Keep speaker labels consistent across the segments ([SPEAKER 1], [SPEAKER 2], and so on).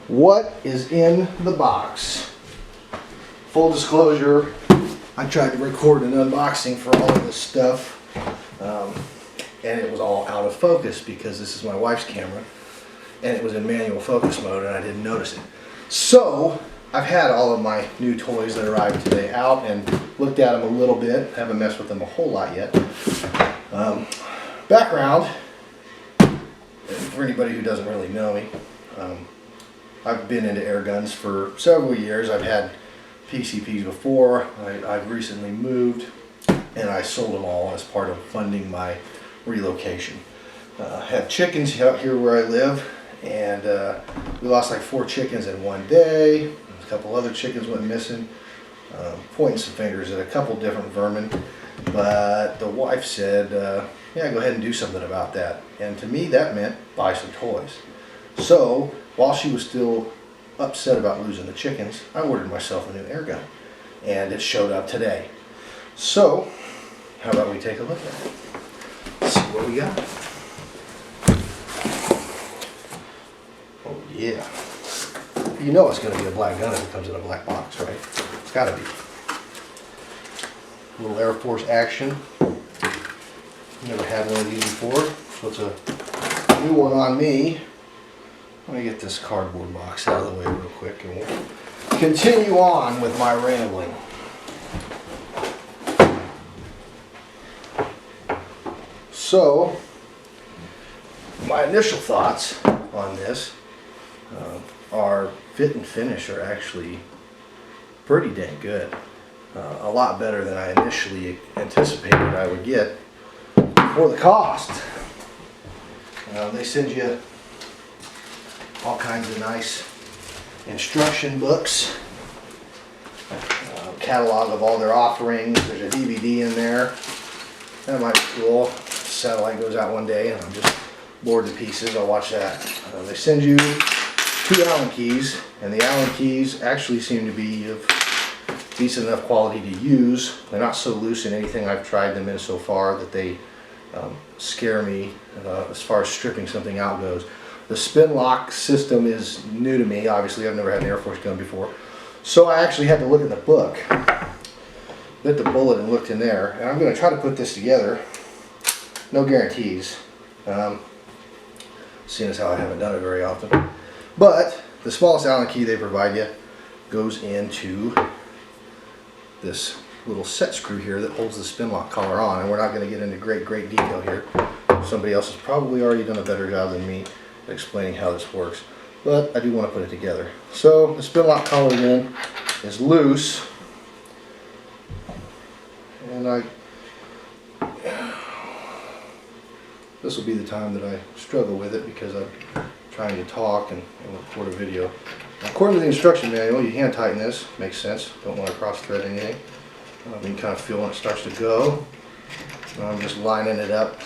[SPEAKER 1] what is in the box. Full disclosure, I tried to record an unboxing for all of this stuff, and it was all out of focus because this is my wife's camera, and it was in manual focus mode and I didn't notice it. So I've had all of my new toys that arrived today out and looked at them a little bit. Haven't messed with them a whole lot yet. Background, for anybody who doesn't really know me, I've been into air guns for several years. I've had PCPs before. I've recently moved and I sold them all as part of funding my relocation. Had chickens out here where I live, and we lost like 4 chickens in one day. A couple other chickens went missing. Pointing some fingers at a couple different vermin, but the wife said, yeah, go ahead and do something about that. And to me that meant buy some toys. So while she was still upset about losing the chickens, I ordered myself a new air gun, and it showed up today. So how about we take a look at it? Let's see what we got. Oh yeah. You know it's going to be a black gun if it comes in a black box, right? It's got to be. A little Airforce action. Never had one of these before, so it's a new one on me. Let me get this cardboard box out of the way real quick and we'll continue on with my rambling. So, my initial thoughts on this are fit and finish are actually pretty dang good. A lot better than I initially anticipated I would get for the cost. They send you all kinds of nice instruction books, catalog of all their offerings. There's a DVD in there. That might be cool. Satellite goes out one day and I'm just bored to pieces. I'll watch that. They send you 2 Allen keys, and the Allen keys actually seem to be of decent enough quality to use. They're not so loose in anything I've tried them in so far that they scare me as far as stripping something out goes. The spin lock system is new to me. Obviously I've never had an Airforce gun before, so I actually had to look in the book, bit the bullet and looked in there, and I'm going to try to put this together. No guarantees, seeing as how I haven't done it very often. But the smallest Allen key they provide you goes into this little set screw here that holds the spin lock collar on, and we're not going to get into great detail here. Somebody else has probably already done a better job than me at explaining how this works, but I do want to put it together. So the spin lock collar then is loose, and this will be the time that I struggle with it because I'm trying to talk and record a video. Now, according to the instruction manual, you hand tighten this. Makes sense. Don't want to cross thread anything. You can kind of feel when it starts to go. I'm just lining it up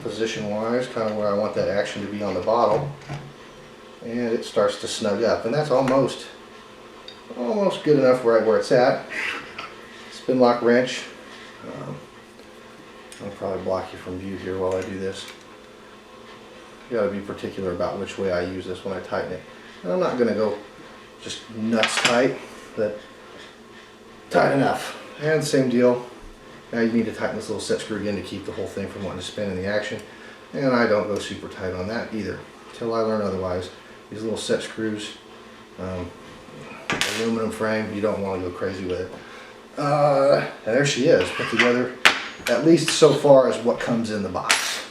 [SPEAKER 1] position wise, kind of where I want that action to be on the bottle, and it starts to snug up, and that's almost good enough right where it's at. Spin lock wrench. I'll probably block you from view here while I do this. You got to be particular about which way I use this when I tighten it. And I'm not going to go just nuts tight, but tight enough. And same deal. Now you need to tighten this little set screw again to keep the whole thing from wanting to spin in the action. And I don't go super tight on that either, until I learn otherwise. These little set screws, aluminum frame, you don't want to go crazy with it. And there she is, put together, at least so far as what comes in the box.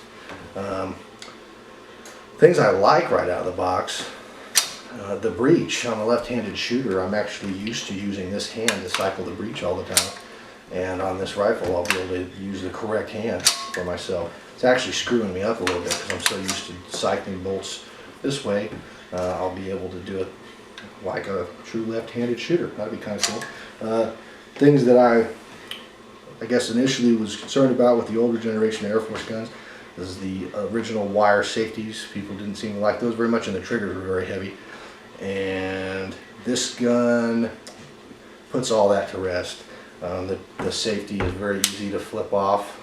[SPEAKER 1] Things I like right out of the box, the breech on a left-handed shooter. I'm actually used to using this hand to cycle the breech all the time, and on this rifle I'll be able to use the correct hand for myself. It's actually screwing me up a little bit because I'm so used to cycling bolts this way. I'll be able to do it like a true left-handed shooter. That'd be kind of cool. Things that I guess initially was concerned about with the older generation Airforce guns is the original wire safeties. People didn't seem to like those very much, and the triggers were very heavy. And this gun puts all that to rest. The safety is very easy to flip off.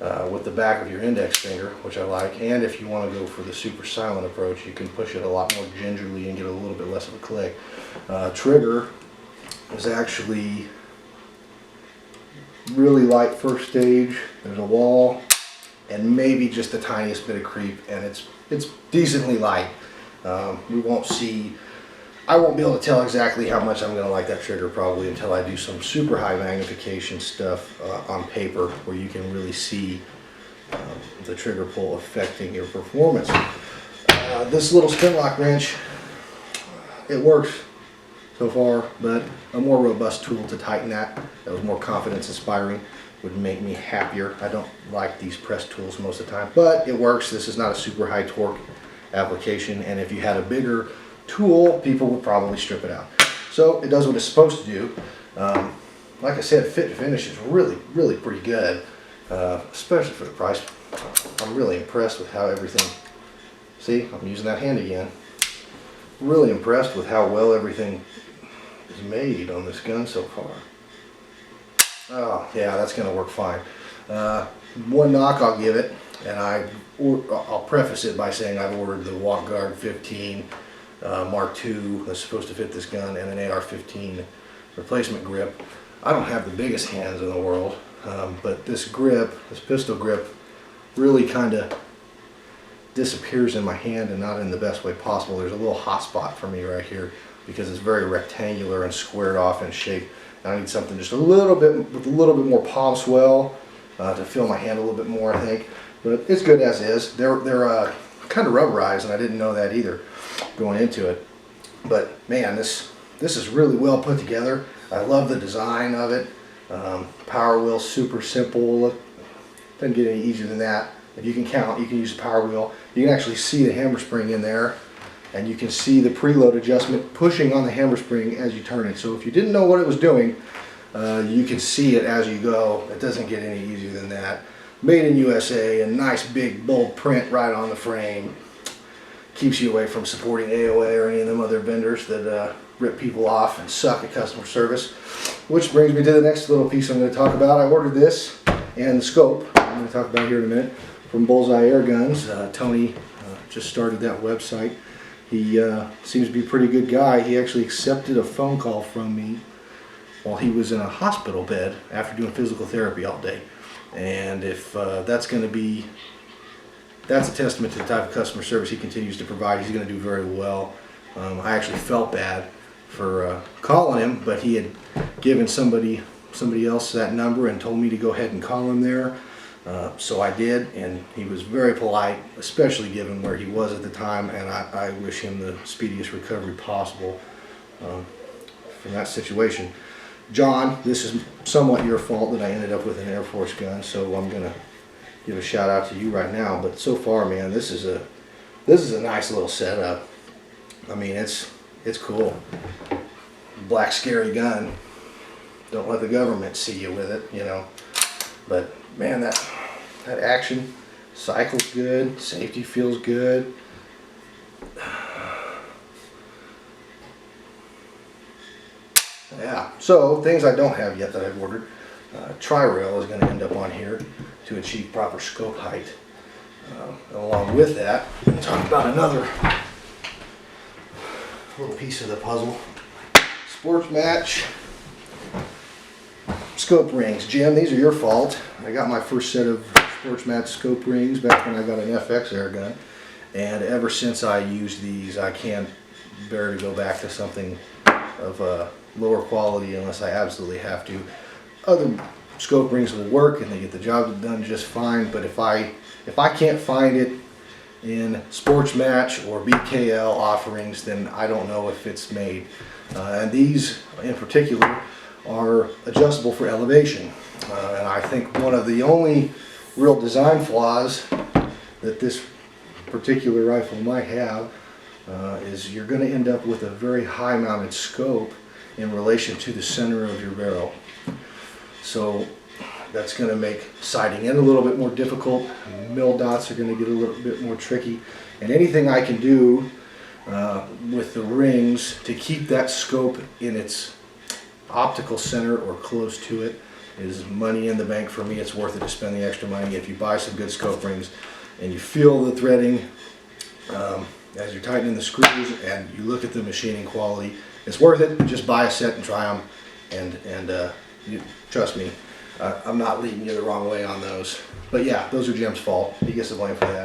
[SPEAKER 1] with the back of your index finger, which I like. And if you want to go for the super silent approach, you can push it a lot more gingerly and get a little bit less of a click. Trigger is actually really light first stage. There's a wall and maybe just the tiniest bit of creep, and it's decently light. We won't see, I won't be able to tell exactly how much I'm going to like that trigger probably until I do some super high magnification stuff on paper where you can really see the trigger pull affecting your performance. This little spin lock wrench, it works so far, but a more robust tool to tighten that was more confidence inspiring would make me happier. I don't like these press tools most of the time, but it works. This is not a super high torque application, and if you had a bigger tool, people would probably strip it out. So it does what it's supposed to do. Like I said, fit and finish is really pretty good, especially for the price. I'm really impressed with how everything, see, I'm using that hand again. Really impressed with how well everything is made on this gun so far. Oh yeah, that's going to work fine. One knock I'll give it, and I'll preface it by saying I've ordered the Walk Guard 15 Mark II that's supposed to fit this gun, and an AR-15 replacement grip. I don't have the biggest hands in the world, but this grip, this pistol grip, really kind of disappears in my hand, and not in the best way possible. There's a little hot spot for me right here because it's very rectangular and squared off in shape. I need something just a little bit with a little bit more palm swell to feel my hand a little bit more, I think. But it's good as is. They're kind of rubberized, and I didn't know that either going into it. But man, this is really well put together. I love the design of it. Power wheel, super simple. Doesn't get any easier than that. If you can count, you can use the power wheel. You can actually see the hammer spring in there, and you can see the preload adjustment pushing on the hammer spring as you turn it. So if you didn't know what it was doing, you can see it as you go. It doesn't get any easier than that. Made in USA, a nice big bold print right on the frame. Keeps you away from supporting AOA or any of them other vendors that rip people off and suck at customer service. Which brings me to the next little piece I'm going to talk about. I ordered this and the scope, I'm going to talk about here in a minute, from Bullseye Air Guns. Tony just started that website. He seems to be a pretty good guy. He actually accepted a phone call from me while he was in a hospital bed after doing physical therapy all day. And if that's a testament to the type of customer service he continues to provide. He's going to do very well. I actually felt bad for calling him, but he had given somebody else that number and told me to go ahead and call him there. So I did, and he was very polite, especially given where he was at the time, and I wish him the speediest recovery possible from that situation. John, this is somewhat your fault that I ended up with an Airforce gun, so I'm going to give a shout out to you right now. But so far, man, this is a nice little setup. I mean, it's cool. Black scary gun. Don't let the government see you with it, you know. But man, that action cycle's good. Safety feels good. Yeah. So things I don't have yet that I've ordered. Tri-rail is going to end up on here to achieve proper scope height. Along with that, we'll talk about another little piece of the puzzle. Sports Match scope rings. Jim, these are your fault. I got my first set of Sports Match scope rings back when I got an FX air gun, and ever since I used these, I can't bear to go back to something of lower quality unless I absolutely have to. Other scope rings will work and they get the job done just fine, but if I can't find it in Sports Match or BKL offerings, then I don't know if it's made. And these in particular are adjustable for elevation. And I think one of the only real design flaws that this particular rifle might have is you're going to end up with a very high mounted scope in relation to the center of your barrel. So that's going to make sighting in a little bit more difficult. Mil dots are going to get a little bit more tricky. And anything I can do with the rings to keep that scope in its optical center or close to it is money in the bank for me. It's worth it to spend the extra money. If you buy some good scope rings and you feel the threading as you're tightening the screws and you look at the machining quality, it's worth it. Just buy a set and try them, and you, trust me, I'm not leading you the wrong way on those. But yeah, those are Jim's fault. He gets the blame for that.